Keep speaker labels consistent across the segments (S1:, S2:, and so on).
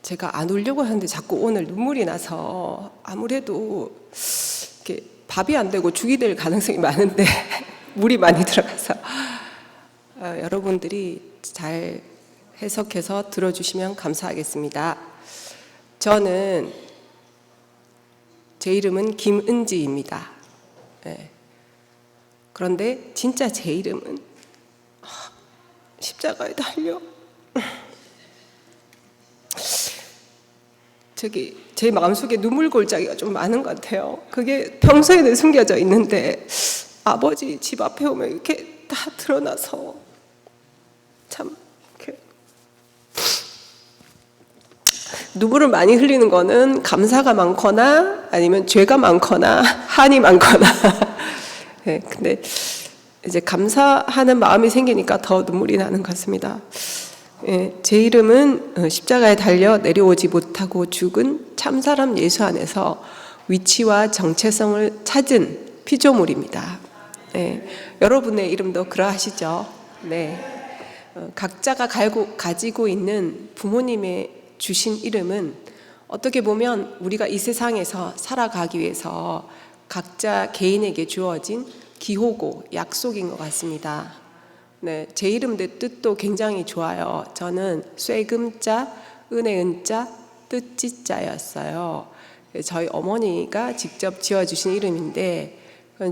S1: 제가 안 울려고 하는데 자꾸 오늘 눈물이 나서 아무래도 이렇게 밥이 안 되고 죽이 될 가능성이 많은데 물이 많이 들어가서 여러분들이 잘 해석해서 들어주시면 감사하겠습니다. 저는 제 이름은 김은지입니다. 네. 그런데 진짜 제 이름은 십자가에 달려 제 마음속에 눈물 골짜기가 좀 많은 것 같아요. 그게 평소에는 숨겨져 있는데 아버지 집 앞에 오면 이렇게 다 드러나서 참 이렇게 눈물을 많이 흘리는 거는 감사가 많거나 아니면 죄가 많거나 한이 많거나 네, 근데 이제 감사하는 마음이 생기니까 더 눈물이 나는 것 같습니다. 제 이름은 십자가에 달려 내려오지 못하고 죽은 참사람 예수 안에서 위치와 정체성을 찾은 피조물입니다. 여러분의 이름도 그러하시죠? 네. 각자가 가지고 있는 부모님의 주신 이름은 어떻게 보면 우리가 이 세상에서 살아가기 위해서 각자 개인에게 주어진 기호고 약속인 것 같습니다. 네, 제 이름의 뜻도 굉장히 좋아요. 저는 쇠금자, 은혜은자, 뜻지자였어요. 저희 어머니가 직접 지어주신 이름인데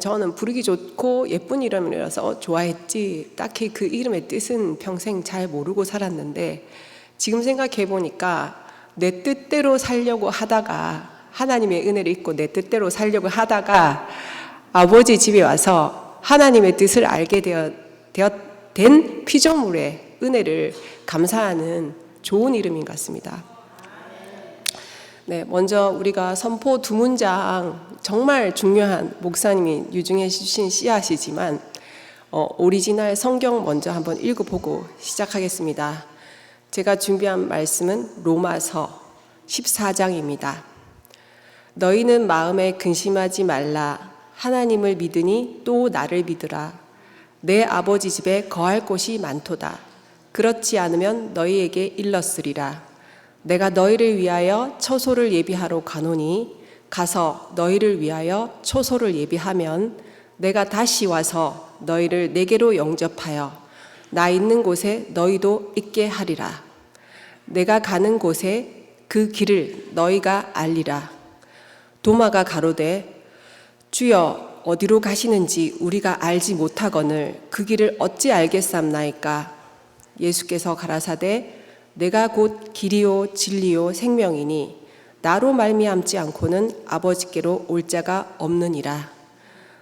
S1: 저는 부르기 좋고 예쁜 이름이라서 좋아했지 딱히 그 이름의 뜻은 평생 잘 모르고 살았는데 지금 생각해 보니까 내 뜻대로 살려고 하다가 하나님의 은혜를 잊고 내 뜻대로 살려고 하다가 아버지 집에 와서 하나님의 뜻을 알게 된 피조물의 은혜를 감사하는 좋은 이름인 것 같습니다. 네, 먼저 우리가 선포 두 문장 정말 중요한 목사님이 유증해 주신 씨앗이지만 오리지널 성경 먼저 한번 읽어보고 시작하겠습니다. 제가 준비한 말씀은 로마서 14장입니다. 너희는 마음에 근심하지 말라. 하나님을 믿으니 또 나를 믿으라. 내 아버지 집에 거할 곳이 많도다. 그렇지 않으면 너희에게 일렀으리라. 내가 너희를 위하여 처소를 예비하러 가노니 가서 너희를 위하여 처소를 예비하면 내가 다시 와서 너희를 내게로 영접하여 나 있는 곳에 너희도 있게 하리라. 내가 가는 곳에 그 길을 너희가 알리라. 도마가 가로되 주여 어디로 가시는지 우리가 알지 못하거늘 그 길을 어찌 알겠삼나이까. 예수께서 가라사대 내가 곧 길이요 진리요 생명이니 나로 말미암지 않고는 아버지께로 올 자가 없느니라.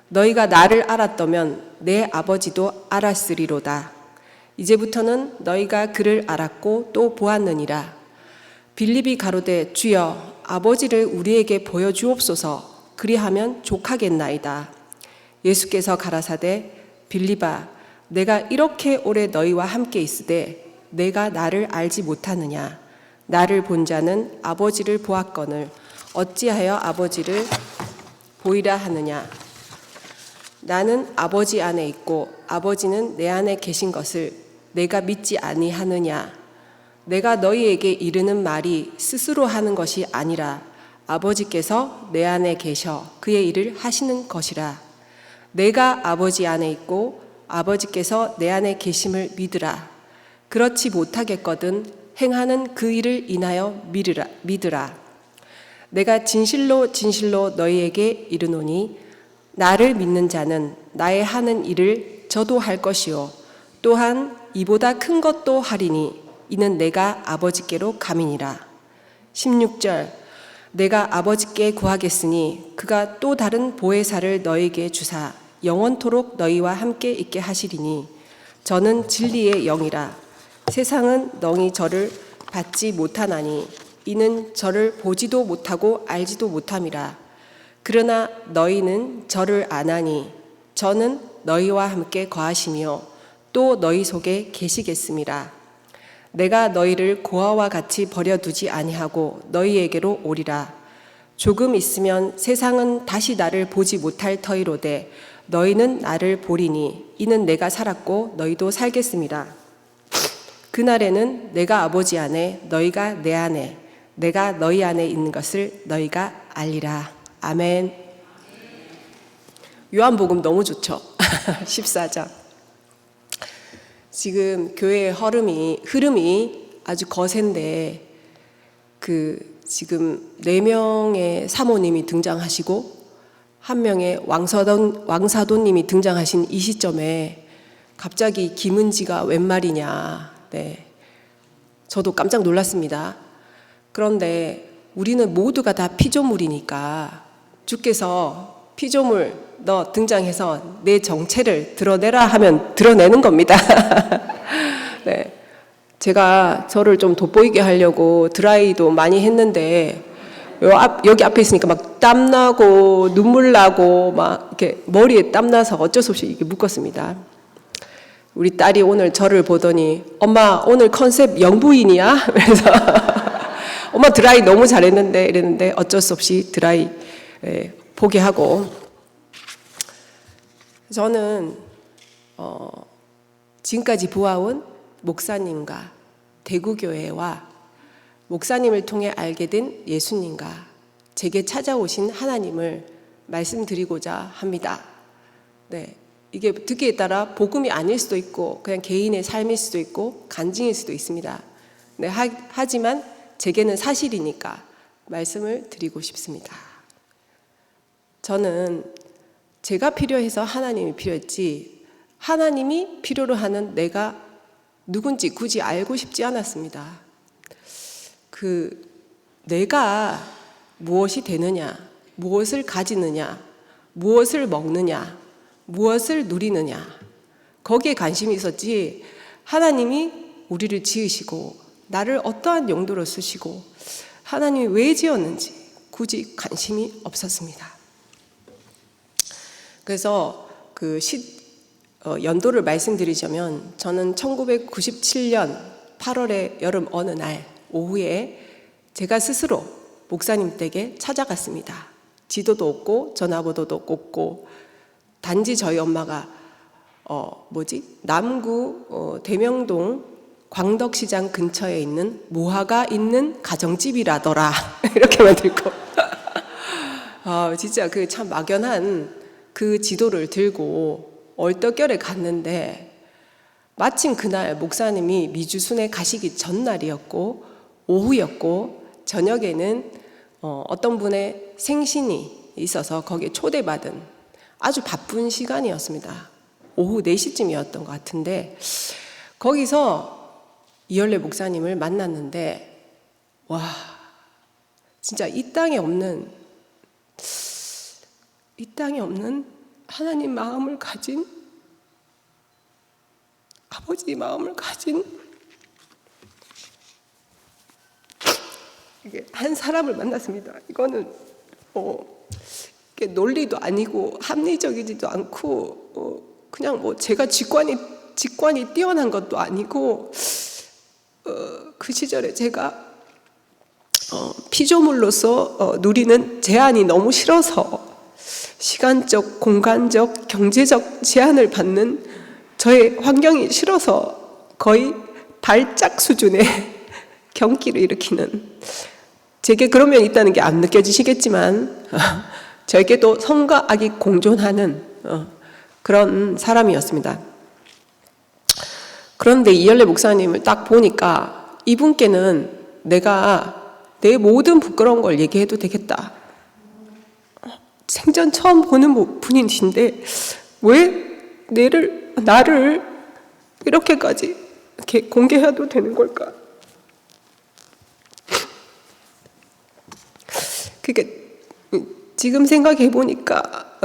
S1: 너희가 나를 알았다면 내 아버지도 알았으리로다. 이제부터는 너희가 그를 알았고 또 보았느니라. 빌립이 가로되 주여 아버지를 우리에게 보여주옵소서. 그리하면 족하겠나이다. 예수께서 가라사대 빌립아 내가 이렇게 오래 너희와 함께 있으되 내가 나를 알지 못하느냐. 나를 본 자는 아버지를 보았거늘 어찌하여 아버지를 보이라 하느냐. 나는 아버지 안에 있고 아버지는 내 안에 계신 것을 내가 믿지 아니하느냐. 내가 너희에게 이르는 말이 스스로 하는 것이 아니라 아버지께서 내 안에 계셔 그의 일을 하시는 것이라. 내가 아버지 안에 있고 아버지께서 내 안에 계심을 믿으라. 그렇지 못하겠거든 행하는 그 일을 인하여 믿으라. 내가 진실로 진실로 너희에게 이르노니 나를 믿는 자는 나의 하는 일을 저도 할 것이요 또한 이보다 큰 것도 하리니 이는 내가 아버지께로 감이니라. 16절 내가 아버지께 구하겠으니 그가 또 다른 보혜사를 너희에게 주사 영원토록 너희와 함께 있게 하시리니 저는 진리의 영이라. 세상은 너희 저를 받지 못하나니 이는 저를 보지도 못하고 알지도 못함이라. 그러나 너희는 저를 아나니 저는 너희와 함께 거하시며 또 너희 속에 계시겠음이라. 내가 너희를 고아와 같이 버려두지 아니하고 너희에게로 오리라. 조금 있으면 세상은 다시 나를 보지 못할 터이로되 너희는 나를 보리니 이는 내가 살았고 너희도 살겠음이라. 그날에는 내가 아버지 안에 너희가 내 안에 내가 너희 안에 있는 것을 너희가 알리라. 아멘. 요한복음 너무 좋죠. 14장. 지금 교회의 흐름이 아주 거센데 지금 4명의 사모님이 등장하시고 1명의 왕사돈님이 등장하신 이 시점에 갑자기 김은지가 웬 말이냐. 네. 저도 깜짝 놀랐습니다. 그런데 우리는 모두가 다 피조물이니까 주께서 피조물 너 등장해서 내 정체를 드러내라 하면 드러내는 겁니다. 네. 제가 저를 좀 돋보이게 하려고 드라이도 많이 했는데 여기 앞에 있으니까 막 땀나고 눈물 나고 막 이렇게 머리에 땀나서 어쩔 수 없이 이렇게 묶었습니다. 우리 딸이 오늘 저를 보더니 엄마 오늘 컨셉 영부인이야? 그래서 엄마 드라이 너무 잘했는데 이랬는데 어쩔 수 없이 드라이 포기하고 저는 지금까지 보아온 목사님과 대구교회와 목사님을 통해 알게 된 예수님과 제게 찾아오신 하나님을 말씀드리고자 합니다. 네, 이게 듣기에 따라 복음이 아닐 수도 있고 그냥 개인의 삶일 수도 있고 간증일 수도 있습니다. 네, 하지만 제게는 사실이니까 말씀을 드리고 싶습니다. 저는 제가 필요해서 하나님이 필요했지 하나님이 필요로 하는 내가 누군지 굳이 알고 싶지 않았습니다. 내가 무엇이 되느냐, 무엇을 가지느냐, 무엇을 먹느냐, 무엇을 누리느냐 거기에 관심이 있었지 하나님이 우리를 지으시고 나를 어떠한 용도로 쓰시고 하나님이 왜 지었는지 굳이 관심이 없었습니다. 그래서 연도를 말씀드리자면 저는 1997년 8월의 여름 어느 날 오후에 제가 스스로 목사님 댁에 찾아갔습니다. 지도도 없고 전화번호도 없고 단지 저희 엄마가 남구 대명동 광덕시장 근처에 있는 무화과 있는 가정집이라더라 이렇게만 들고 진짜 참 막연한 그 지도를 들고 얼떨결에 갔는데 마침 그날 목사님이 미주순에 가시기 전날이었고 오후였고 저녁에는 어떤 분의 생신이 있어서 거기에 초대받은 아주 바쁜 시간이었습니다. 오후 4시쯤이었던 것 같은데 거기서 이열래 목사님을 만났는데 와 진짜 이 땅에 없는 하나님 마음을 가진 아버지 마음을 가진 한 사람을 만났습니다. 이거는 논리도 아니고 합리적이지도 않고 그냥 제가 직관이 뛰어난 것도 아니고 그 시절에 제가 피조물로서 누리는 제한이 너무 싫어서 시간적, 공간적, 경제적 제한을 받는 저의 환경이 싫어서 거의 발작 수준의 경기를 일으키는 제게 그런 면이 있다는 게 안 느껴지시겠지만 저에게도 선과 악이 공존하는 그런 사람이었습니다. 그런데 이열래 목사님을 딱 보니까 이분께는 내가 내 모든 부끄러운 걸 얘기해도 되겠다. 생전 처음 보는 분이신데 왜 나를 이렇게까지 이렇게 공개해도 되는 걸까? 그게 지금 생각해 보니까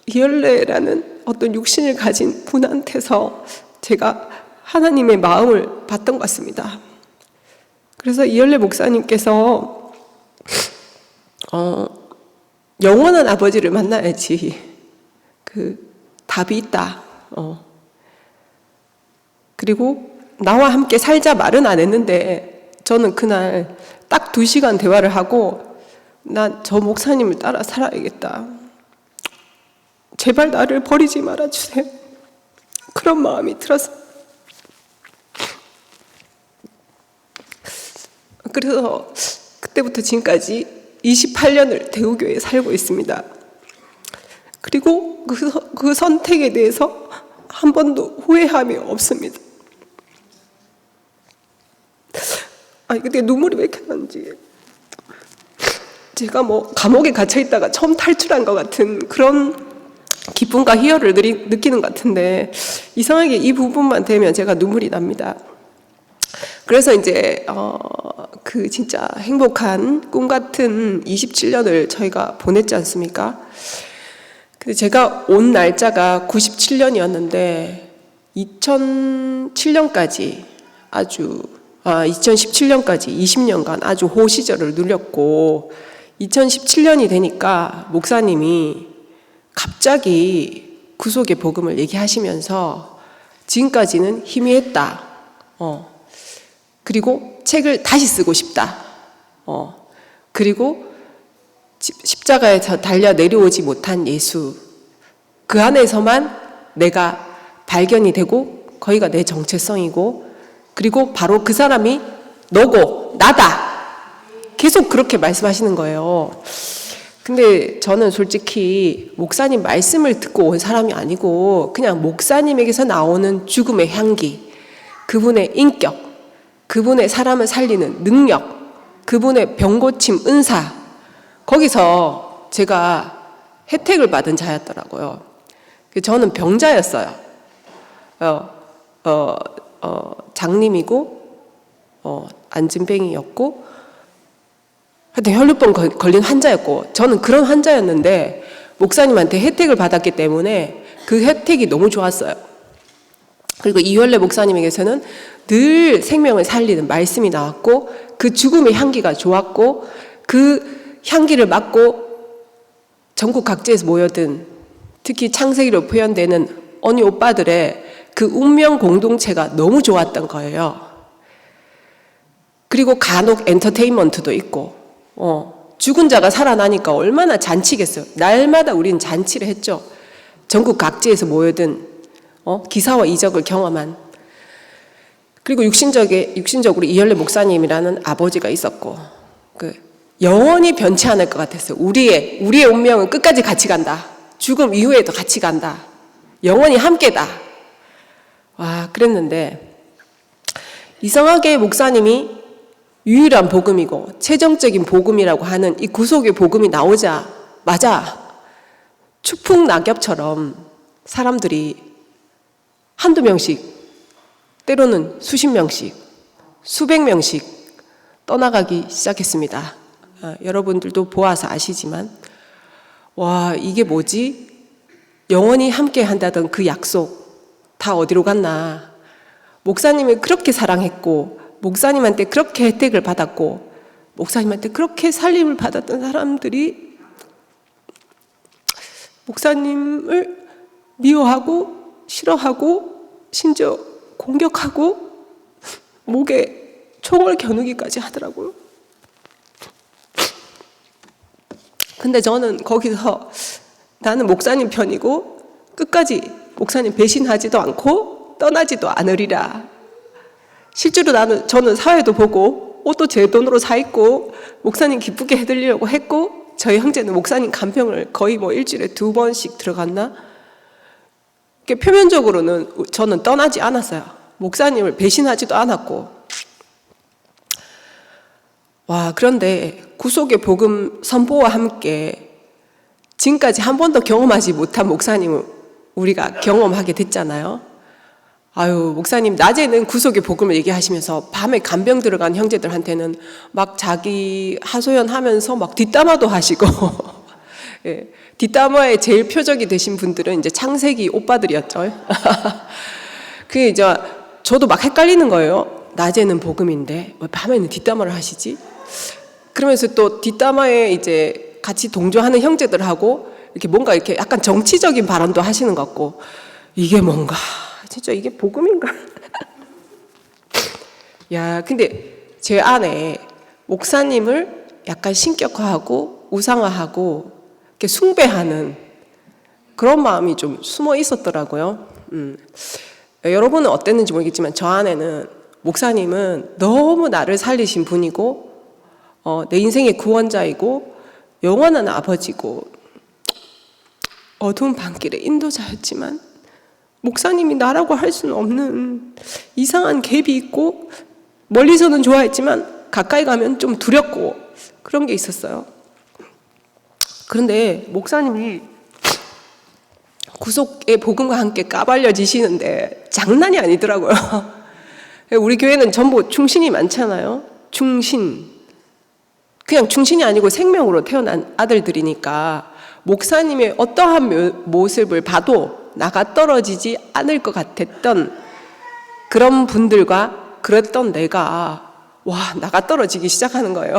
S1: 이열래라는 어떤 육신을 가진 분한테서 제가 하나님의 마음을 받던 것 같습니다. 그래서 이열래 목사님께서 영원한 아버지를 만나야지 답이 있다. 그리고 나와 함께 살자 말은 안 했는데 저는 그날 딱 2시간 대화를 하고 난 저 목사님을 따라 살아야겠다. 제발 나를 버리지 말아주세요. 그런 마음이 들었어요. 그래서 그때부터 지금까지 28년을 대우교회에 살고 있습니다. 그리고 그 선택에 대해서 한 번도 후회함이 없습니다. 근데 눈물이 왜 이렇게 나는지. 제가 감옥에 갇혀 있다가 처음 탈출한 것 같은 그런 기쁨과 희열을 느끼는 것 같은데, 이상하게 이 부분만 되면 제가 눈물이 납니다. 그래서 이제 그 진짜 행복한 꿈 같은 27년을 저희가 보냈지 않습니까? 근데 제가 온 날짜가 97년이었는데 2007년까지 2017년까지 20년간 아주 호시절을 누렸고, 2017년이 되니까 목사님이 갑자기 구속의 복음을 얘기하시면서 지금까지는 희미했다. 그리고 책을 다시 쓰고 싶다. 그리고 십자가에서 달려 내려오지 못한 예수, 그 안에서만 내가 발견이 되고 거기가 내 정체성이고, 그리고 바로 그 사람이 너고 나다. 계속 그렇게 말씀하시는 거예요. 근데 저는 솔직히 목사님 말씀을 듣고 온 사람이 아니고 그냥 목사님에게서 나오는 죽음의 향기, 그분의 인격, 그분의 사람을 살리는 능력, 그분의 병고침 은사, 거기서 제가 혜택을 받은 자였더라고요. 저는 병자였어요. 장님이고 안진뱅이였고 하여튼 혈류병 걸린 환자였고, 저는 그런 환자였는데 목사님한테 혜택을 받았기 때문에 그 혜택이 너무 좋았어요. 그리고 이현래 목사님에게서는 늘 생명을 살리는 말씀이 나왔고, 그 죽음의 향기가 좋았고, 그 향기를 맡고 전국 각지에서 모여든, 특히 창세기로 표현되는 언니 오빠들의 그 운명 공동체가 너무 좋았던 거예요. 그리고 간혹 엔터테인먼트도 있고, 죽은 자가 살아나니까 얼마나 잔치겠어요. 날마다 우리는 잔치를 했죠. 전국 각지에서 모여든 기사와 이적을 경험한. 그리고 육신적으로 이현래 목사님이라는 아버지가 있었고, 영원히 변치 않을 것 같았어요. 우리의 운명은 끝까지 같이 간다. 죽음 이후에도 같이 간다. 영원히 함께다. 와, 그랬는데 이상하게 목사님이 유일한 복음이고 최종적인 복음이라고 하는 이 구속의 복음이 나오자마자 추풍낙엽처럼 사람들이 한두 명씩, 때로는 수십 명씩, 수백 명씩 떠나가기 시작했습니다. 여러분들도 보아서 아시지만, 와, 이게 뭐지? 영원히 함께 한다던 그 약속 다 어디로 갔나? 목사님을 그렇게 사랑했고, 목사님한테 그렇게 혜택을 받았고, 목사님한테 그렇게 살림을 받았던 사람들이 목사님을 미워하고 싫어하고 심지어 공격하고 목에 총을 겨누기까지 하더라고요. 근데 저는 거기서 나는 목사님 편이고 끝까지 목사님 배신하지도 않고 떠나지도 않으리라. 실제로 저는 사회도 보고 옷도 제 돈으로 사 입고 목사님 기쁘게 해드리려고 했고, 저희 형제는 목사님 간병을 거의 일주일에 2번씩 들어갔나? 표면적으로는 저는 떠나지 않았어요. 목사님을 배신하지도 않았고. 와, 그런데 구속의 복음 선포와 함께 지금까지 한 번도 경험하지 못한 목사님을 우리가 경험하게 됐잖아요. 아유, 목사님 낮에는 구속의 복음을 얘기하시면서 밤에 간병 들어간 형제들한테는 막 자기 하소연하면서 막 뒷담화도 하시고 예, 뒷담화의 제일 표적이 되신 분들은 이제 창세기 오빠들이었죠. 그게 이제 저도 막 헷갈리는 거예요. 낮에는 복음인데 왜 밤에는 뒷담화를 하시지? 그러면서 또 뒷담화에 이제 같이 동조하는 형제들하고 이렇게 뭔가 이렇게 약간 정치적인 발언도 하시는 것 같고, 이게 뭔가 진짜 이게 복음인가? 야, 근데 제 안에 목사님을 약간 신격화하고 우상화하고 이렇게 숭배하는 그런 마음이 좀 숨어 있었더라고요. 여러분은 어땠는지 모르겠지만 저 안에는 목사님은 너무 나를 살리신 분이고 내 인생의 구원자이고 영원한 아버지고 어두운 밤길의 인도자였지만 목사님이 나라고 할 수는 없는 이상한 갭이 있고 멀리서는 좋아했지만 가까이 가면 좀 두렵고 그런 게 있었어요. 그런데 목사님이 구속의 복음과 함께 까발려지시는데 장난이 아니더라고요. 우리 교회는 전부 충신이 많잖아요. 충신. 그냥 충신이 아니고 생명으로 태어난 아들들이니까 목사님의 어떠한 모습을 봐도 나가 떨어지지 않을 것 같았던 그런 분들과 그랬던 내가 나가 떨어지기 시작하는 거예요.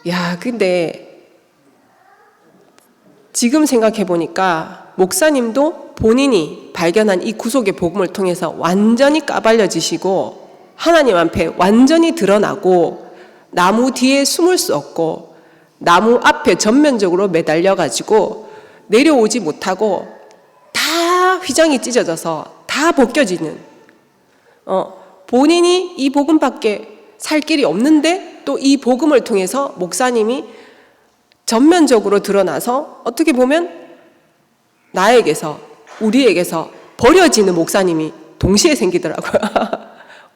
S1: 야, 근데 지금 생각해 보니까 목사님도 본인이 발견한 이 구속의 복음을 통해서 완전히 까발려지시고 하나님 앞에 완전히 드러나고 나무 뒤에 숨을 수 없고 나무 앞에 전면적으로 매달려가지고 내려오지 못하고 다 휘장이 찢어져서 다 벗겨지는 본인이 이 복음밖에 살 길이 없는데 또 이 복음을 통해서 목사님이 전면적으로 드러나서 어떻게 보면 나에게서 우리에게서 버려지는 목사님이 동시에 생기더라고요.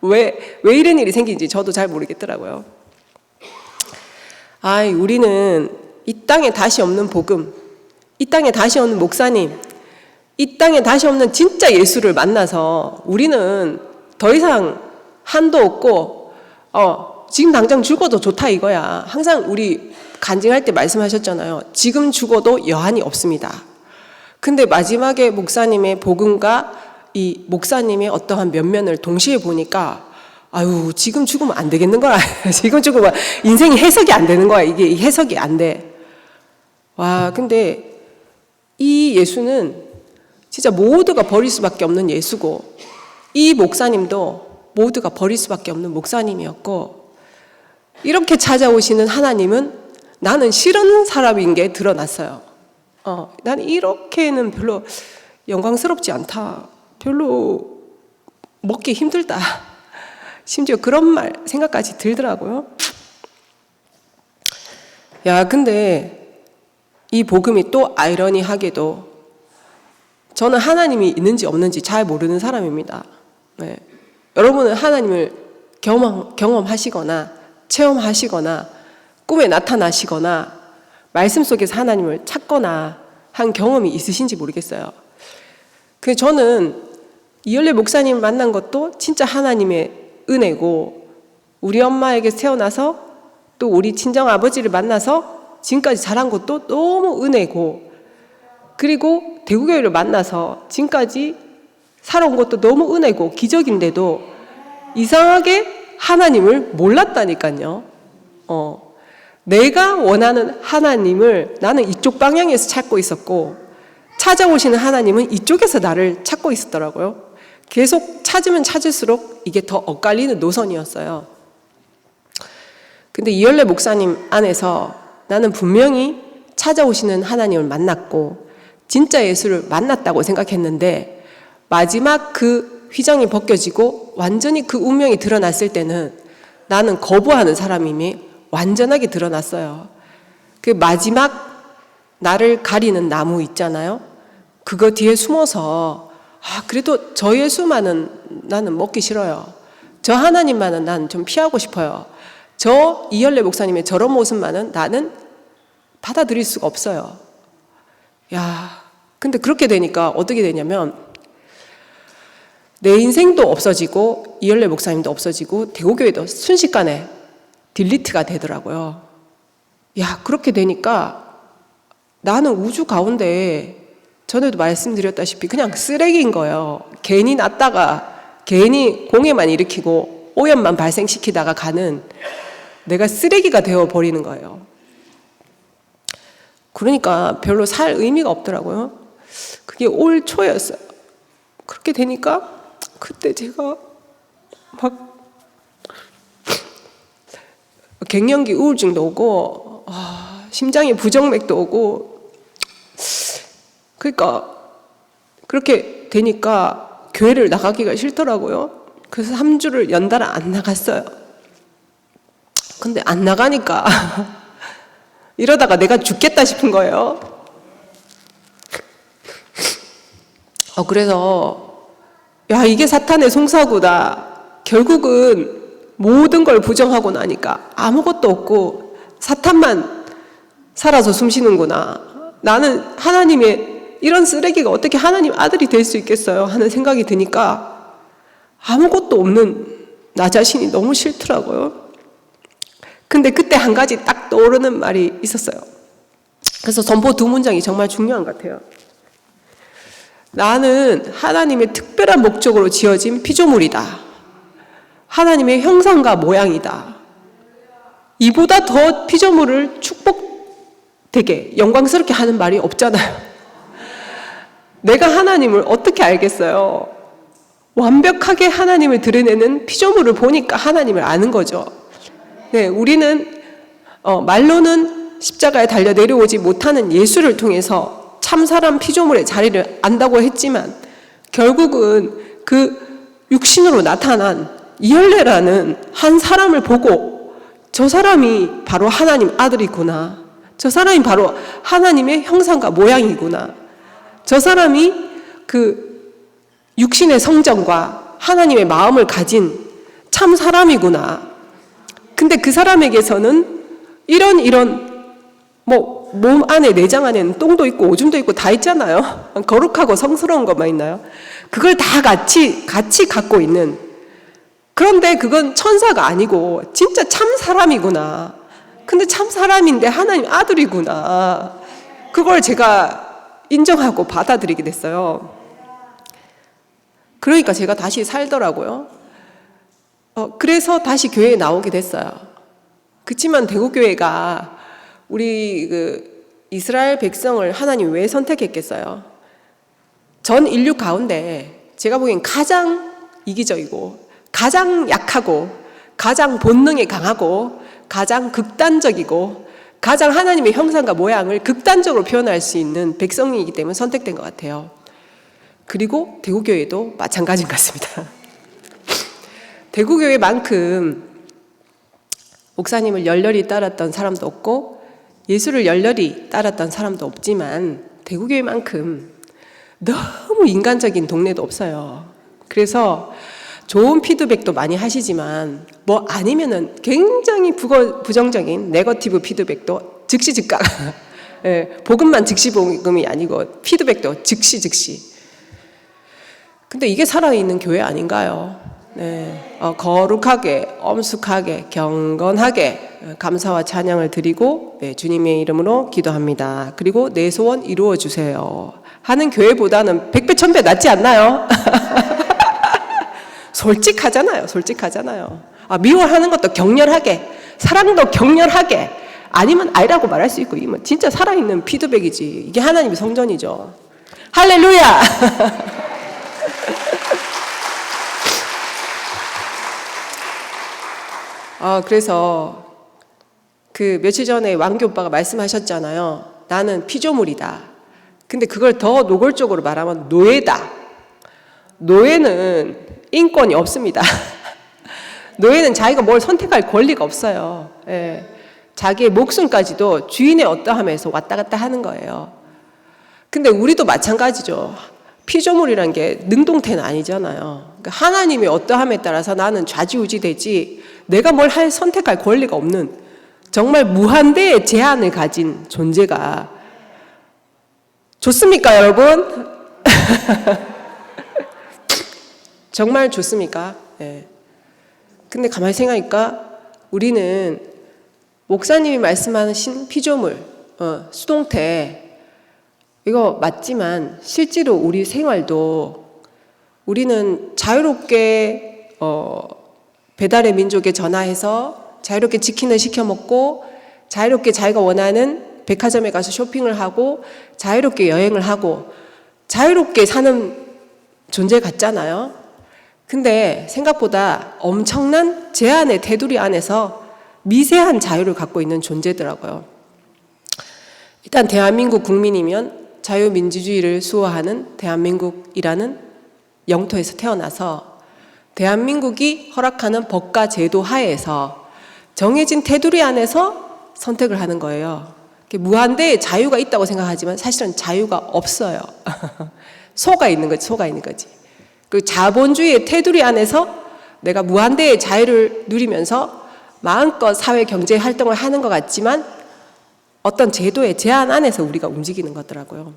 S1: 왜 이런 일이 생긴지 저도 잘 모르겠더라고요. 우리는 이 땅에 다시 없는 복음, 이 땅에 다시 없는 목사님, 이 땅에 다시 없는 진짜 예수를 만나서 우리는 더 이상 한도 없고 지금 당장 죽어도 좋다 이거야. 항상 우리 간증할 때 말씀하셨잖아요. 지금 죽어도 여한이 없습니다. 근데 마지막에 목사님의 복음과 이 목사님의 어떠한 면면을 동시에 보니까 지금 죽으면 안 되겠는 거야. 지금 죽으면 인생이 해석이 안 되는 거야. 이게 해석이 안 돼. 근데 이 예수는 진짜 모두가 버릴 수밖에 없는 예수고 이 목사님도 모두가 버릴 수밖에 없는 목사님이었고 이렇게 찾아오시는 하나님은 나는 싫은 사람인 게 드러났어요. 나는 이렇게는 별로 영광스럽지 않다. 별로 먹기 힘들다. 심지어 그런 생각까지 들더라고요. 근데 이 복음이 또 아이러니하게도 저는 하나님이 있는지 없는지 잘 모르는 사람입니다. 네. 여러분은 하나님을 경험하시거나 체험하시거나 꿈에 나타나시거나 말씀 속에서 하나님을 찾거나 한 경험이 있으신지 모르겠어요. 저는 이열레 목사님 만난 것도 진짜 하나님의 은혜고 우리 엄마에게 태어나서 또 우리 친정아버지를 만나서 지금까지 자란 것도 너무 은혜고 그리고 대구교회를 만나서 지금까지 살아온 것도 너무 은혜고 기적인데도 이상하게 하나님을 몰랐다니까요. 내가 원하는 하나님을 나는 이쪽 방향에서 찾고 있었고 찾아오시는 하나님은 이쪽에서 나를 찾고 있었더라고요. 계속 찾으면 찾을수록 이게 더 엇갈리는 노선이었어요. 근데 이열레 목사님 안에서 나는 분명히 찾아오시는 하나님을 만났고 진짜 예수를 만났다고 생각했는데 마지막 그 휘장이 벗겨지고 완전히 그 운명이 드러났을 때는 나는 거부하는 사람임이 완전하게 드러났어요. 그 마지막 나를 가리는 나무 있잖아요. 그거 뒤에 숨어서 그래도 저 예수만은 나는 먹기 싫어요. 저 하나님만은 난 좀 피하고 싶어요. 저 이열레 목사님의 저런 모습만은 나는 받아들일 수가 없어요. 근데 그렇게 되니까 어떻게 되냐면 내 인생도 없어지고 이열레 목사님도 없어지고 대구교회도 순식간에 딜리트가 되더라고요. 그렇게 되니까 나는 우주 가운데 전에도 말씀드렸다시피 그냥 쓰레기인 거예요. 괜히 났다가 괜히 공해만 일으키고 오염만 발생시키다가 가는 내가 쓰레기가 되어버리는 거예요. 그러니까 별로 살 의미가 없더라고요. 그게 올 초였어요. 그렇게 되니까 그때 제가 막 갱년기 우울증도 오고 심장에 부정맥도 오고 그러니까 그렇게 되니까 교회를 나가기가 싫더라고요. 그래서 3주를 연달아 안 나갔어요. 근데 안 나가니까 이러다가 내가 죽겠다 싶은 거예요. 그래서 야, 이게 사탄의 송사구다. 결국은 모든 걸 부정하고 나니까 아무것도 없고 사탄만 살아서 숨쉬는구나. 나는 하나님의 이런 쓰레기가 어떻게 하나님 아들이 될 수 있겠어요 하는 생각이 드니까 아무것도 없는 나 자신이 너무 싫더라고요. 근데 그때 한 가지 딱 떠오르는 말이 있었어요. 그래서 선포 2문장이 정말 중요한 것 같아요. 나는 하나님의 특별한 목적으로 지어진 피조물이다. 하나님의 형상과 모양이다. 이보다 더 피조물을 축복되게 영광스럽게 하는 말이 없잖아요. 내가 하나님을 어떻게 알겠어요? 완벽하게 하나님을 드러내는 피조물을 보니까 하나님을 아는 거죠. 네, 우리는 말로는 십자가에 달려 내려오지 못하는 예수를 통해서 참사람 피조물의 자리를 안다고 했지만 결국은 그 육신으로 나타난 이열레라는 한 사람을 보고 저 사람이 바로 하나님 아들이구나. 저 사람이 바로 하나님의 형상과 모양이구나. 저 사람이 그 육신의 성정과 하나님의 마음을 가진 참 사람이구나. 근데 그 사람에게서는 이런 몸 안에 내장 안에는 똥도 있고 오줌도 있고 다 있잖아요. 거룩하고 성스러운 것만 있나요? 그걸 다 같이 갖고 있는. 그런데 그건 천사가 아니고 진짜 참 사람이구나. 근데 참 사람인데 하나님 아들이구나. 그걸 제가 인정하고 받아들이게 됐어요. 그러니까 제가 다시 살더라고요. 그래서 다시 교회에 나오게 됐어요. 그렇지만 대구교회가 우리 이스라엘 백성을 하나님 왜 선택했겠어요? 전 인류 가운데 제가 보기엔 가장 이기적이고 가장 약하고 가장 본능에 강하고 가장 극단적이고 가장 하나님의 형상과 모양을 극단적으로 표현할 수 있는 백성이기 때문에 선택된 것 같아요. 그리고 대구교회도 마찬가지인 것 같습니다. 대구교회만큼 목사님을 열렬히 따랐던 사람도 없고 예수를 열렬히 따랐던 사람도 없지만 대구교회만큼 너무 인간적인 동네도 없어요. 그래서 좋은 피드백도 많이 하시지만 아니면은 굉장히 부정적인 네거티브 피드백도 즉시 즉각 복음만 즉시 복음이 아니고 피드백도 즉시 근데 이게 살아있는 교회 아닌가요? 네, 거룩하게 엄숙하게 경건하게 감사와 찬양을 드리고 주님의 이름으로 기도합니다. 그리고 내 소원 이루어 주세요 하는 교회보다는 100배 1000배 낫지 않나요? 솔직하잖아요. 미워하는 것도 격렬하게, 사랑도 격렬하게, 아니면 아니라고 말할 수 있고, 이건 진짜 살아있는 피드백이지. 이게 하나님의 성전이죠. 할렐루야! 그래서 며칠 전에 왕교 오빠가 말씀하셨잖아요. 나는 피조물이다. 근데 그걸 더 노골적으로 말하면 노예다. 노예는 인권이 없습니다. 노예는 자기가 뭘 선택할 권리가 없어요. 자기의 목숨까지도 주인의 어떠함에서 왔다 갔다 하는 거예요. 근데 우리도 마찬가지죠. 피조물이란 게 능동태는 아니잖아요. 그러니까 하나님의 어떠함에 따라서 나는 좌지우지 되지 내가 뭘 선택할 권리가 없는 정말 무한대의 제한을 가진 존재가 좋습니까, 여러분? 정말 좋습니까? 근데 가만히 생각하니까 우리는 목사님이 말씀하신 피조물, 수동태 이거 맞지만 실제로 우리 생활도 우리는 자유롭게 배달의 민족에 전화해서 자유롭게 치킨을 시켜 먹고 자유롭게 자기가 원하는 백화점에 가서 쇼핑을 하고 자유롭게 여행을 하고 자유롭게 사는 존재 같잖아요. 근데 생각보다 엄청난 제한의 테두리 안에서 미세한 자유를 갖고 있는 존재더라고요. 일단 대한민국 국민이면 자유민주주의를 수호하는 대한민국이라는 영토에서 태어나서 대한민국이 허락하는 법과 제도 하에서 정해진 테두리 안에서 선택을 하는 거예요. 무한대의 자유가 있다고 생각하지만 사실은 자유가 없어요. 소가 있는 거지, 소가 있는 거지. 그 자본주의의 테두리 안에서 내가 무한대의 자유를 누리면서 마음껏 사회 경제 활동을 하는 것 같지만 어떤 제도의 제한 안에서 우리가 움직이는 거더라고요.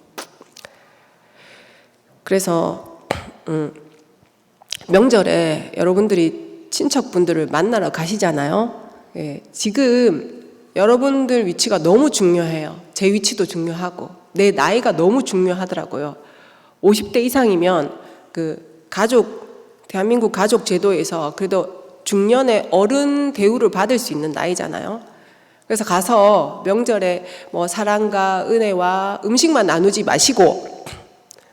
S1: 그래서 명절에 여러분들이 친척분들을 만나러 가시잖아요. 예, 지금 여러분들 위치가 너무 중요해요. 제 위치도 중요하고 내 나이가 너무 중요하더라고요. 50대 이상이면 그 대한민국 가족 제도에서 그래도 중년의 어른 대우를 받을 수 있는 나이잖아요. 그래서 가서 명절에 뭐 사랑과 은혜와 음식만 나누지 마시고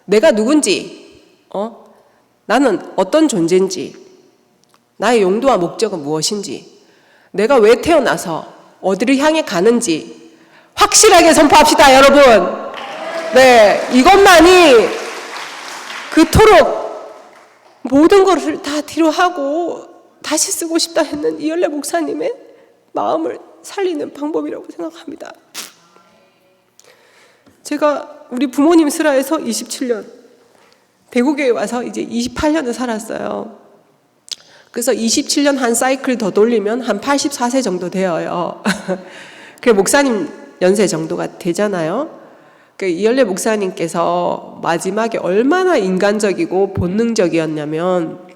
S1: 내가 누군지, 나는 어떤 존재인지, 나의 용도와 목적은 무엇인지, 내가 왜 태어나서 어디를 향해 가는지 확실하게 선포합시다, 여러분. 네, 이것만이 그토록 모든 것을 다 뒤로 하고 다시 쓰고 싶다 했는 이열래 목사님의 마음을 살리는 방법이라고 생각합니다. 제가 우리 부모님 슬하에서 27년, 대구교회 와서 이제 28년을 살았어요. 그래서 27년 한 사이클 더 돌리면 한 84세 정도 되어요. 그 목사님 연세 정도가 되잖아요. 그 이열래 목사님께서 마지막에 얼마나 인간적이고 본능적이었냐면,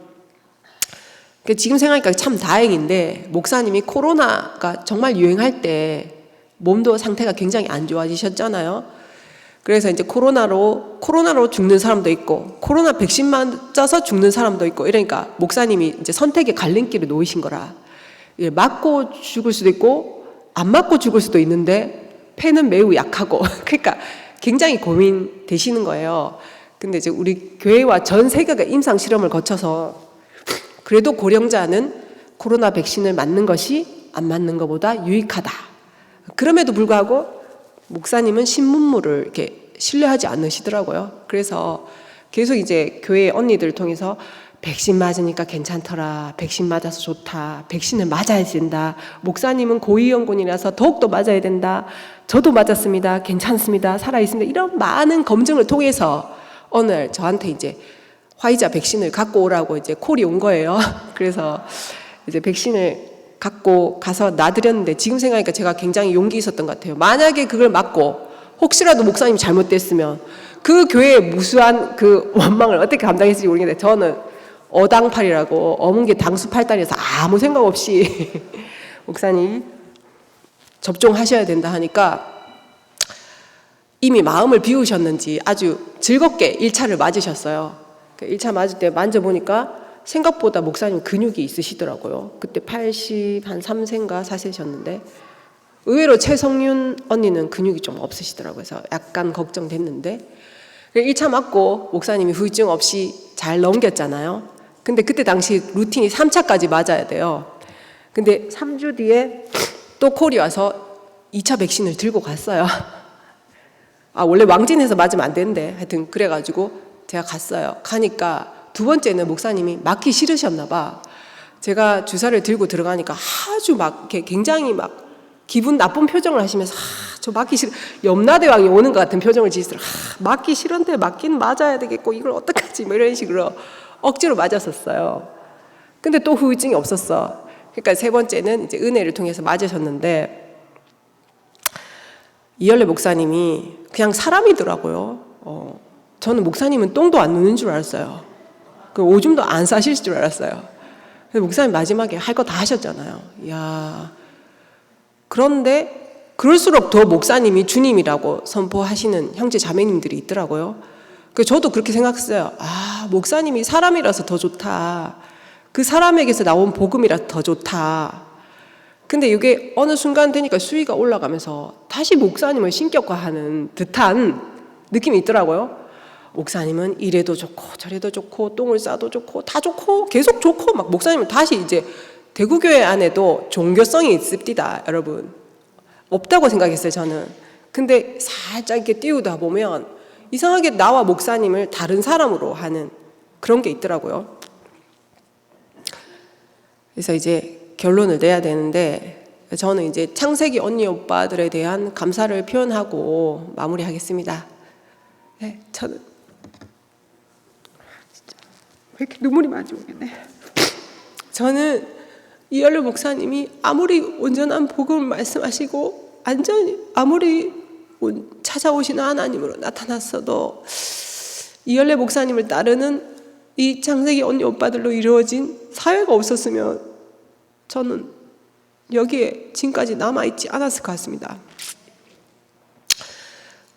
S1: 지금 생각하니까 참 다행인데, 목사님이 코로나가 정말 유행할 때 몸도 상태가 굉장히 안 좋아지셨잖아요. 그래서 이제 코로나로 죽는 사람도 있고, 코로나 백신 맞아서 죽는 사람도 있고, 이러니까 목사님이 이제 선택의 갈림길에 놓이신 거라. 맞고 죽을 수도 있고, 안 맞고 죽을 수도 있는데, 폐는 매우 약하고, 그러니까 굉장히 고민되시는 거예요. 근데 이제 우리 교회와 전 세계가 임상 실험을 거쳐서 그래도 고령자는 코로나 백신을 맞는 것이 안 맞는 것보다 유익하다. 그럼에도 불구하고 목사님은 신문물을 이렇게 신뢰하지 않으시더라고요. 그래서 계속 이제 교회 언니들 통해서 백신 맞으니까 괜찮더라. 백신 맞아서 좋다. 백신을 맞아야 된다. 목사님은 고위험군이라서 더욱더 맞아야 된다. 저도 맞았습니다. 괜찮습니다. 살아있습니다. 이런 많은 검증을 통해서 오늘 저한테 이제 화이자 백신을 갖고 오라고 이제 콜이 온 거예요. 그래서 이제 백신을 갖고 가서 놔드렸는데 지금 생각하니까 제가 굉장히 용기 있었던 것 같아요. 만약에 그걸 맞고 혹시라도 목사님이 잘못됐으면 그 교회의 무수한 그 원망을 어떻게 감당했을지 모르겠는데 저는 어당팔이라고 어문계 당수팔달이어서 아무 생각 없이 목사님 접종하셔야 된다 하니까 이미 마음을 비우셨는지 아주 즐겁게 1차를 맞으셨어요. 1차 맞을 때 만져보니까 생각보다 목사님 근육이 있으시더라고요. 그때 83세인가 4세셨는데 의외로 최성윤 언니는 근육이 좀 없으시더라고요. 그래서 약간 걱정됐는데 1차 맞고 목사님이 후유증 없이 잘 넘겼잖아요. 근데 그때 당시 루틴이 3차까지 맞아야 돼요. 근데 3주 뒤에 또 콜이 와서 2차 백신을 들고 갔어요. 원래 왕진에서 맞으면 안 되는데 하여튼 그래가지고 제가 갔어요. 가니까 두 번째는 목사님이 맞기 싫으셨나 봐. 제가 주사를 들고 들어가니까 아주 막 굉장히 막 기분 나쁜 표정을 하시면서 저 맞기 싫어. 염라대왕이 오는 것 같은 표정을 지으시더라고요. 맞기 싫은데 맞긴 맞아야 되겠고 이걸 어떡하지 뭐 이런 식으로 억지로 맞았었어요. 근데 또 후유증이 없었어. 그러니까 세 번째는 이제 은혜를 통해서 맞으셨는데 이열래 목사님이 그냥 사람이더라고요. 저는 목사님은 똥도 안 누는 줄 알았어요. 그 오줌도 안 싸실 줄 알았어요. 목사님 마지막에 할 거 다 하셨잖아요. 이야. 그런데 그럴수록 더 목사님이 주님이라고 선포하시는 형제 자매님들이 있더라고요. 저도 그렇게 생각했어요. 목사님이 사람이라서 더 좋다. 그 사람에게서 나온 복음이라서 더 좋다. 근데 이게 어느 순간 되니까 수위가 올라가면서 다시 목사님을 신격화하는 듯한 느낌이 있더라고요. 목사님은 이래도 좋고 저래도 좋고 똥을 싸도 좋고 다 좋고 계속 좋고 막 목사님은 다시 이제 대구교회 안에도 종교성이 있습니다, 여러분. 없다고 생각했어요, 저는. 근데 살짝 이렇게 띄우다 보면 이상하게 나와 목사님을 다른 사람으로 하는 그런 게 있더라고요. 그래서 이제 결론을 내야 되는데, 저는 이제 창세기 언니 오빠들에 대한 감사를 표현하고 마무리하겠습니다. 네, 저는 왜 이렇게 눈물이 많이 오겠네. 저는 이열루 목사님이 아무리 온전한 복음을 말씀하시고 아무리 찾아오시는 하나님으로 나타났어도 이열레 목사님을 따르는 이 창세기 언니 오빠들로 이루어진 사회가 없었으면 저는 여기에 지금까지 남아있지 않았을 것 같습니다.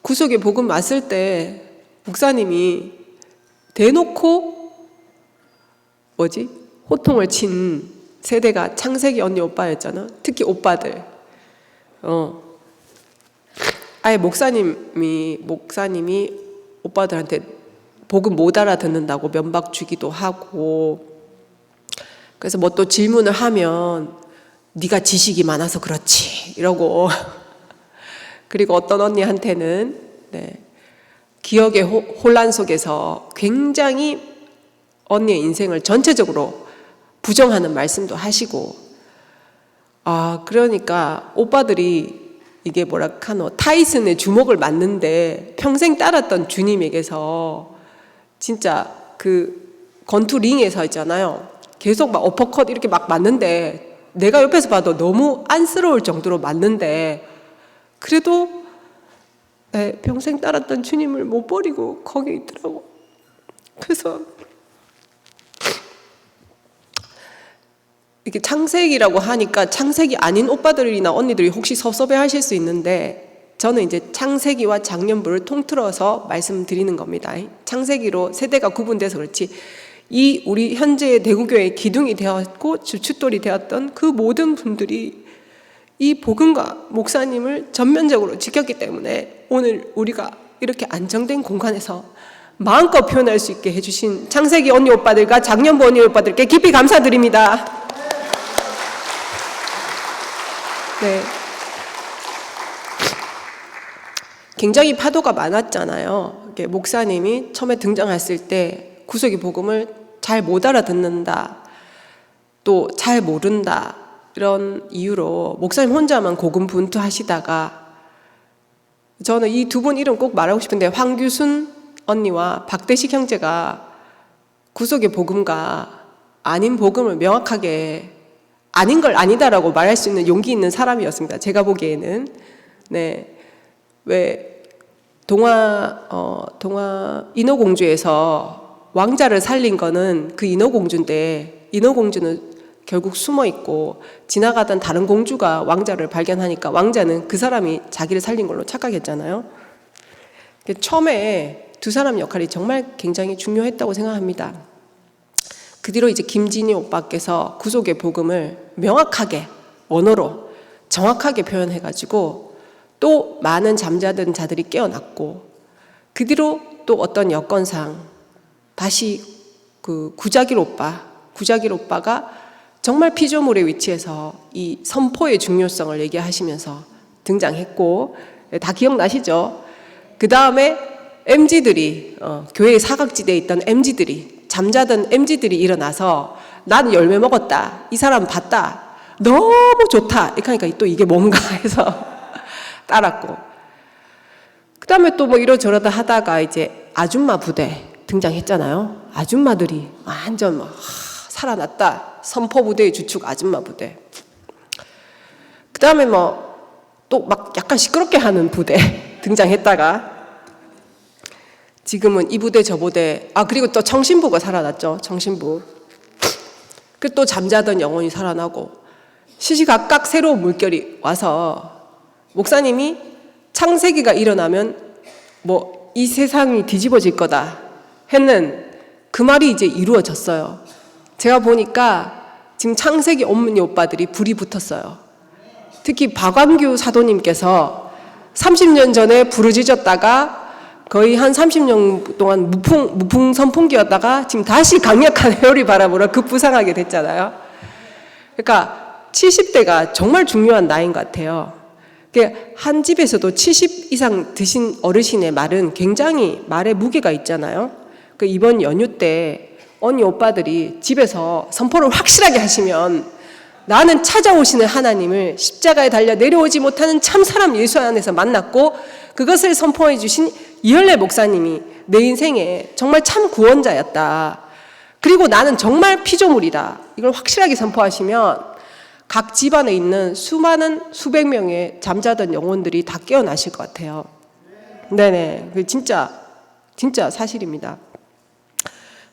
S1: 구속의 복음 왔을 때 목사님이 대놓고 호통을 친 세대가 창세기 언니 오빠였잖아. 특히 오빠들. 아예 목사님이 오빠들한테 복음 못 알아듣는다고 면박 주기도 하고, 그래서 뭐 또 질문을 하면 네가 지식이 많아서 그렇지 이러고 그리고 어떤 언니한테는 기억의 혼란 속에서 굉장히 언니의 인생을 전체적으로 부정하는 말씀도 하시고, 그러니까 오빠들이 이게 타이슨의 주먹을 맞는데 평생 따랐던 주님에게서 진짜 그 권투 링에서 있잖아요. 계속 막 어퍼컷 이렇게 막 맞는데 내가 옆에서 봐도 너무 안쓰러울 정도로 맞는데 그래도 평생 따랐던 주님을 못 버리고 거기 있더라고. 그래서 이렇게 창세기라고 하니까 창세기 아닌 오빠들이나 언니들이 혹시 섭섭해 하실 수 있는데, 저는 이제 창세기와 장년부를 통틀어서 말씀드리는 겁니다. 창세기로 세대가 구분돼서 그렇지, 이 우리 현재의 대구교회의 기둥이 되었고 주춧돌이 되었던 그 모든 분들이 이 복음과 목사님을 전면적으로 지켰기 때문에 오늘 우리가 이렇게 안정된 공간에서 마음껏 표현할 수 있게 해주신 창세기 언니 오빠들과 장년부 언니 오빠들께 깊이 감사드립니다. 네. 굉장히 파도가 많았잖아요. 목사님이 처음에 등장했을 때 구속의 복음을 잘 못 알아듣는다, 또 잘 모른다, 이런 이유로 목사님 혼자만 고군분투하시다가, 저는 이 두 분 이름 꼭 말하고 싶은데, 황규순 언니와 박대식 형제가 구속의 복음과 아닌 복음을 명확하게 아닌 걸 아니다라고 말할 수 있는 용기 있는 사람이었습니다. 제가 보기에는. 왜 동화 인어공주에서 왕자를 살린 거는 그 인어공주인데, 인어공주는 결국 숨어 있고 지나가던 다른 공주가 왕자를 발견하니까 왕자는 그 사람이 자기를 살린 걸로 착각했잖아요. 처음에 두 사람 역할이 정말 굉장히 중요했다고 생각합니다. 그 뒤로 이제 김진희 오빠께서 구속의 복음을 명확하게 언어로 정확하게 표현해가지고 또 많은 잠자던 자들이 깨어났고, 그 뒤로 또 어떤 여건상 다시 그 구자길 오빠가 정말 피조물의 위치에서 이 선포의 중요성을 얘기하시면서 등장했고, 다 기억나시죠? 그 다음에 MZ들이 교회의 사각지대에 있던 MZ들이, 잠자던 MZ들이 일어나서 난 열매 먹었다, 이 사람 봤다, 너무 좋다 이렇게 하니까 또 이게 뭔가 해서 따랐고, 그 다음에 또 뭐 이러저러다 하다가 이제 아줌마 부대 등장했잖아요. 아줌마들이 완전 살아났다, 선포부대의 주축 아줌마 부대. 그 다음에 뭐 또 막 약간 시끄럽게 하는 부대 등장했다가 지금은 이 부대 저 부대, 그리고 또 청신부가 살아났죠. 청신부. 그 또 잠자던 영혼이 살아나고 시시각각 새로운 물결이 와서 목사님이 창세기가 일어나면 뭐 이 세상이 뒤집어질 거다 했는 그 말이 이제 이루어졌어요. 제가 보니까 지금 창세기 어머니 오빠들이 불이 붙었어요. 특히 박완규 사도님께서 30년 전에 부르짖었다가 거의 한 30년 동안 무풍 선풍기였다가 지금 다시 강력한 회오리 바람으로 급부상하게 됐잖아요. 그러니까 70대가 정말 중요한 나이인 것 같아요. 한 집에서도 70 이상 드신 어르신의 말은 굉장히 말에 무게가 있잖아요. 이번 연휴 때 언니 오빠들이 집에서 선포를 확실하게 하시면 나는 찾아오시는 하나님을 십자가에 달려 내려오지 못하는 참사람 예수 안에서 만났고 그것을 선포해 주신 이혈래 목사님이 내 인생에 정말 참 구원자였다. 그리고 나는 정말 피조물이다. 이걸 확실하게 선포하시면 각 집안에 있는 수많은 수백 명의 잠자던 영혼들이 다 깨어나실 것 같아요. 네네. 그 진짜 사실입니다.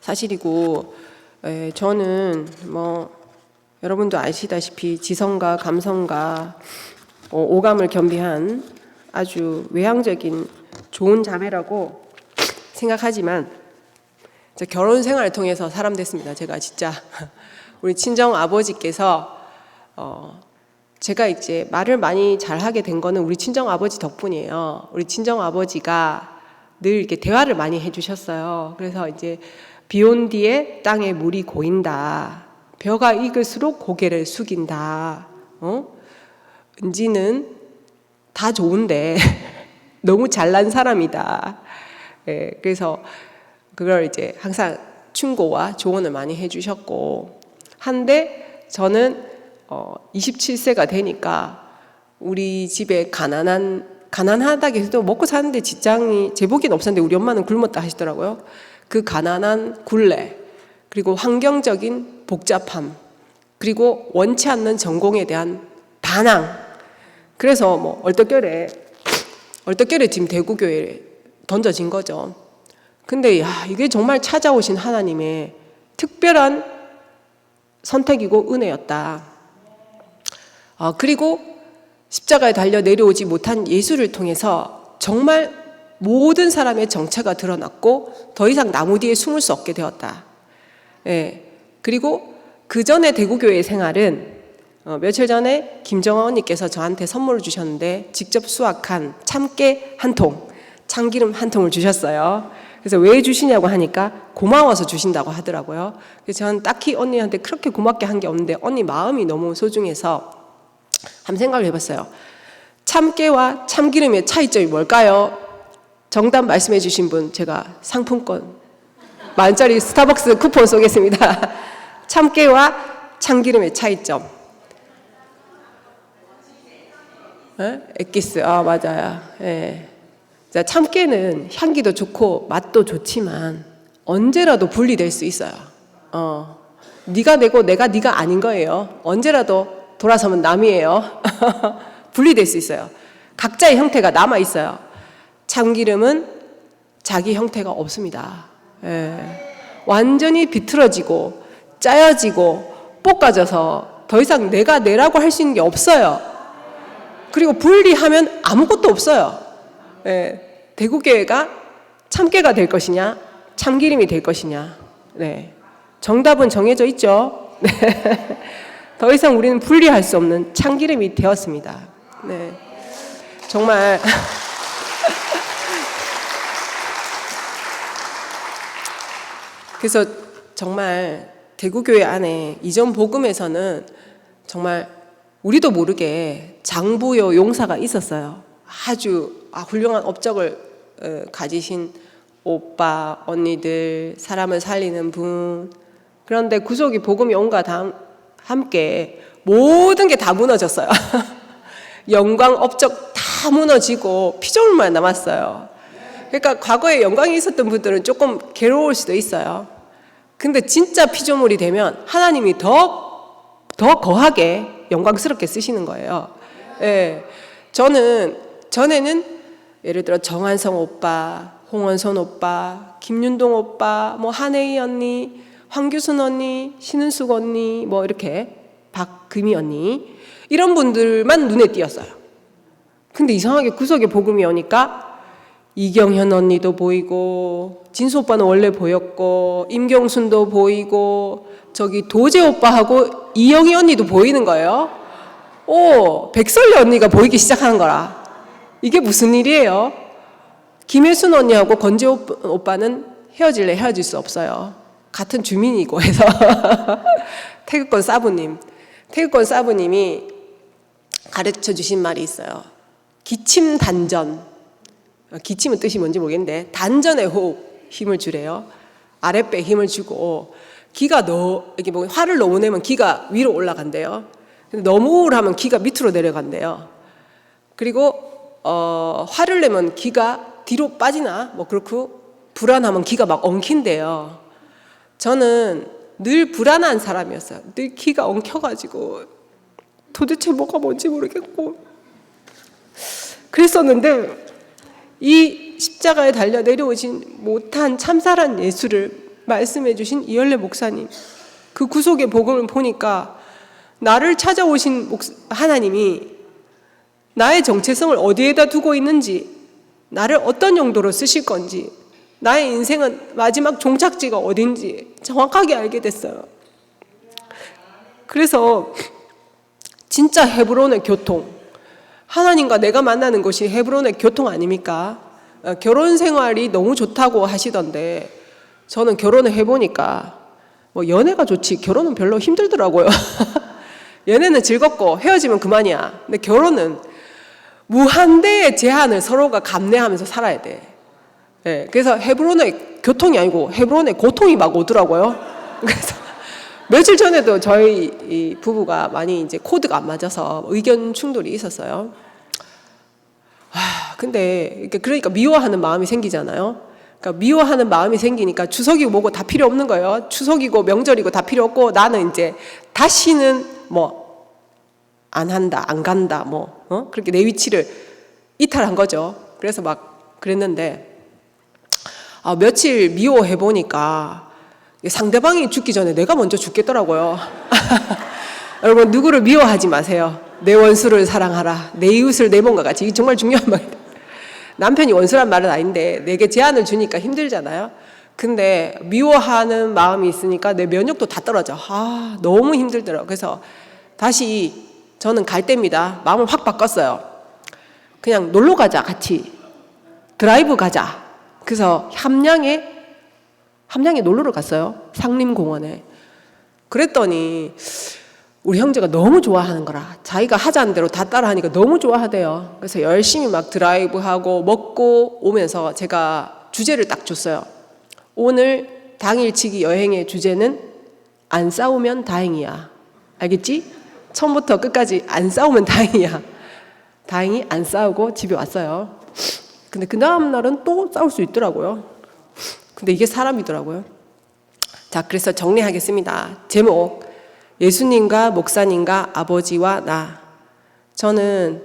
S1: 사실이고, 저는 여러분도 아시다시피 지성과 감성과 오감을 겸비한 아주 외향적인 좋은 자매라고 생각하지만 결혼 생활을 통해서 사람 됐습니다. 제가 진짜 우리 친정 아버지께서 제가 이제 말을 많이 잘하게 된 거는 우리 친정 아버지 덕분이에요. 우리 친정 아버지가 늘 이렇게 대화를 많이 해주셨어요. 그래서 이제 비온 뒤에 땅에 물이 고인다. 벼가 익을수록 고개를 숙인다. 은지는 다 좋은데 너무 잘난 사람이다. 그래서 그걸 이제 항상 충고와 조언을 많이 해주셨고 한데 저는 27세가 되니까 우리 집에 가난하다고 해도 먹고 사는데 직장이 제복이 없었는데 우리 엄마는 굶었다 하시더라고요. 그 가난한 굴레 그리고 환경적인 복잡함 그리고 원치 않는 전공에 대한 반항 그래서 얼떨결에 지금 대구교회에 던져진 거죠. 근데 이게 정말 찾아오신 하나님의 특별한 선택이고 은혜였다. 그리고 십자가에 달려 내려오지 못한 예수를 통해서 정말 모든 사람의 정체가 드러났고 더 이상 나무 뒤에 숨을 수 없게 되었다. 그리고 그 전에 대구교회 생활은 며칠 전에 김정아 언니께서 저한테 선물을 주셨는데 직접 수확한 참깨 한 통, 참기름 한 통을 주셨어요. 그래서 왜 주시냐고 하니까 고마워서 주신다고 하더라고요. 그래서 저는 딱히 언니한테 그렇게 고맙게 한 게 없는데 언니 마음이 너무 소중해서 한번 생각을 해봤어요. 참깨와 참기름의 차이점이 뭘까요? 정답 말씀해 주신 분 제가 상품권 10,000원짜리 스타벅스 쿠폰 쏘겠습니다. 참깨와 참기름의 차이점. 액기스. 맞아요. 자, 참깨는 향기도 좋고 맛도 좋지만 언제라도 분리될 수 있어요. 네가 내고 내가 네가 아닌 거예요. 언제라도 돌아서면 남이에요. 분리될 수 있어요. 각자의 형태가 남아 있어요. 참기름은 자기 형태가 없습니다. 완전히 비틀어지고 짜여지고 볶아져서 더 이상 내가 내라고 할 수 있는 게 없어요. 그리고 분리하면 아무것도 없어요. 대구교회가 참깨가 될 것이냐 참기름이 될 것이냐. 정답은 정해져 있죠. 더 이상 우리는 분리할 수 없는 참기름이 되었습니다. 정말 그래서 정말 대구교회 안에 이전 복음에서는 정말 우리도 모르게 장부요 용사가 있었어요. 아주 훌륭한 업적을 가지신 오빠, 언니들, 사람을 살리는 분. 그런데 구속이 복음이 온과 함께 모든 게 다 무너졌어요. 영광, 업적 다 무너지고 피조물만 남았어요. 그러니까 과거에 영광이 있었던 분들은 조금 괴로울 수도 있어요. 근데 진짜 피조물이 되면 하나님이 더 거하게 영광스럽게 쓰시는 거예요. 저는 전에는 예를 들어 정한성 오빠, 홍원선 오빠, 김윤동 오빠, 한혜희 언니, 황규순 언니, 신은숙 언니, 이렇게 박금희 언니 이런 분들만 눈에 띄었어요. 근데 이상하게 구속의 복음이 오니까 이경현 언니도 보이고 진수 오빠는 원래 보였고 임경순도 보이고 저기 도재 오빠하고 이영희 언니도 보이는 거예요. 백설리 언니가 보이기 시작하는 거라. 이게 무슨 일이에요? 김혜순 언니하고 건재 오빠는 헤어질래 헤어질 수 없어요. 같은 주민이고 해서 태극권 사부님이 가르쳐 주신 말이 있어요. 기침 단전. 기침은 뜻이 뭔지 모르겠는데 단전의 호흡 힘을 주래요. 아랫배에 힘을 주고, 기가 이게 뭐 화를 너무 내면 기가 위로 올라간대요. 근데 너무 우울하면 기가 밑으로 내려간대요. 그리고 화를 내면 기가 뒤로 빠지나 뭐 그렇고, 불안하면 기가 막 엉킨대요. 저는 늘 불안한 사람이었어요. 늘 기가 엉켜가지고 도대체 뭐가 뭔지 모르겠고 그랬었는데, 이 십자가에 달려 내려오신 못한 참사란 예수를 말씀해 주신 이열래 목사님, 그 구속의 복음을 보니까 나를 찾아오신 하나님이 나의 정체성을 어디에다 두고 있는지, 나를 어떤 용도로 쓰실 건지, 나의 인생은 마지막 종착지가 어딘지 정확하게 알게 됐어요. 그래서 진짜 헤브론의 교통, 하나님과 내가 만나는 것이 헤브론의 교통 아닙니까? 결혼 생활이 너무 좋다고 하시던데, 저는 결혼을 해보니까 뭐 연애가 좋지 결혼은 별로 힘들더라고요. 연애는 즐겁고 헤어지면 그만이야. 근데 결혼은 무한대의 제한을 서로가 감내하면서 살아야 돼. 네, 그래서 헤브론의 교통이 아니고 헤브론의 고통이 막 오더라고요. 그래서 며칠 전에도 저희 이 부부가 많이 이제 코드가 안 맞아서 의견 충돌이 있었어요. 근데 그러니까 미워하는 마음이 생기잖아요. 그러니까 미워하는 마음이 생기니까 추석이고 뭐고 다 필요 없는 거예요. 추석이고 명절이고 다 필요 없고, 나는 이제 다시는 뭐 안 한다, 안 간다, 그렇게 내 위치를 이탈한 거죠. 그래서 막 그랬는데, 며칠 미워해 보니까 상대방이 죽기 전에 내가 먼저 죽겠더라고요. 여러분, 누구를 미워하지 마세요. 내 원수를 사랑하라. 내 이웃을 내 몸과 같이. 이게 정말 중요한 말이다. 남편이 원수란 말은 아닌데 내게 제한을 주니까 힘들잖아요. 근데 미워하는 마음이 있으니까 내 면역도 다 떨어져. 너무 힘들더라고요. 그래서 다시 저는 갈 때입니다. 마음을 확 바꿨어요. 그냥 놀러 가자, 같이. 드라이브 가자. 그래서 함량에 놀러를 갔어요. 상림공원에. 그랬더니 우리 형제가 너무 좋아하는 거라, 자기가 하자는 대로 다 따라하니까 너무 좋아하대요. 그래서 열심히 막 드라이브하고 먹고 오면서 제가 주제를 딱 줬어요. 오늘 당일치기 여행의 주제는 안 싸우면 다행이야. 알겠지? 처음부터 끝까지 안 싸우면 다행이야. 다행히 안 싸우고 집에 왔어요. 근데 그 다음 날은 또 싸울 수 있더라고요. 근데 이게 사람이더라고요. 자, 그래서 정리하겠습니다. 제목, 예수님과 목사님과 아버지와 나. 저는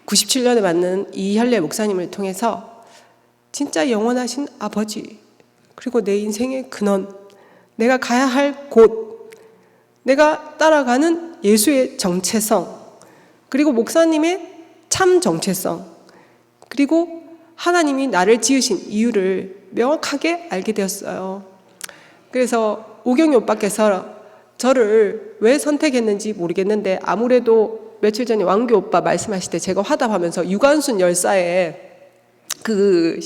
S1: 97년에 만난 이열래 목사님을 통해서 진짜 영원하신 아버지, 그리고 내 인생의 근원, 내가 가야 할 곳, 내가 따라가는 예수의 정체성, 그리고 목사님의 참 정체성, 그리고 하나님이 나를 지으신 이유를 명확하게 알게 되었어요. 그래서 우경이 오빠께서 저를 왜 선택했는지 모르겠는데, 아무래도 며칠 전에 왕교 오빠 말씀하실 때 제가 화답하면서 유관순 열사의 그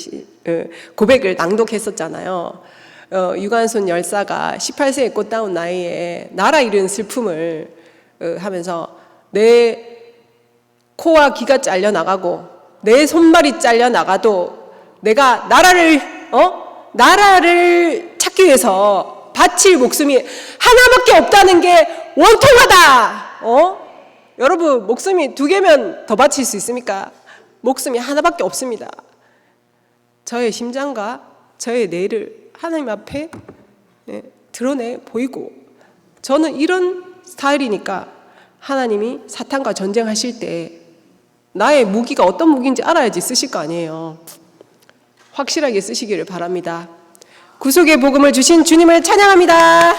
S1: 고백을 낭독했었잖아요. 유관순 열사가 18세의 꽃다운 나이에 나라 잃은 슬픔을 하면서 내 코와 귀가 잘려나가고 내 손발이 잘려나가도 내가 나라를 찾기 위해서 바칠 목숨이 하나밖에 없다는 게 원통하다. 여러분, 목숨이 2개면 더 바칠 수 있습니까? 목숨이 하나밖에 없습니다. 저의 심장과 저의 뇌를 하나님 앞에 드러내 보이고, 저는 이런 스타일이니까 하나님이 사탄과 전쟁하실 때 나의 무기가 어떤 무기인지 알아야지 쓰실 거 아니에요. 확실하게 쓰시기를 바랍니다. 구속의 복음을 주신 주님을 찬양합니다.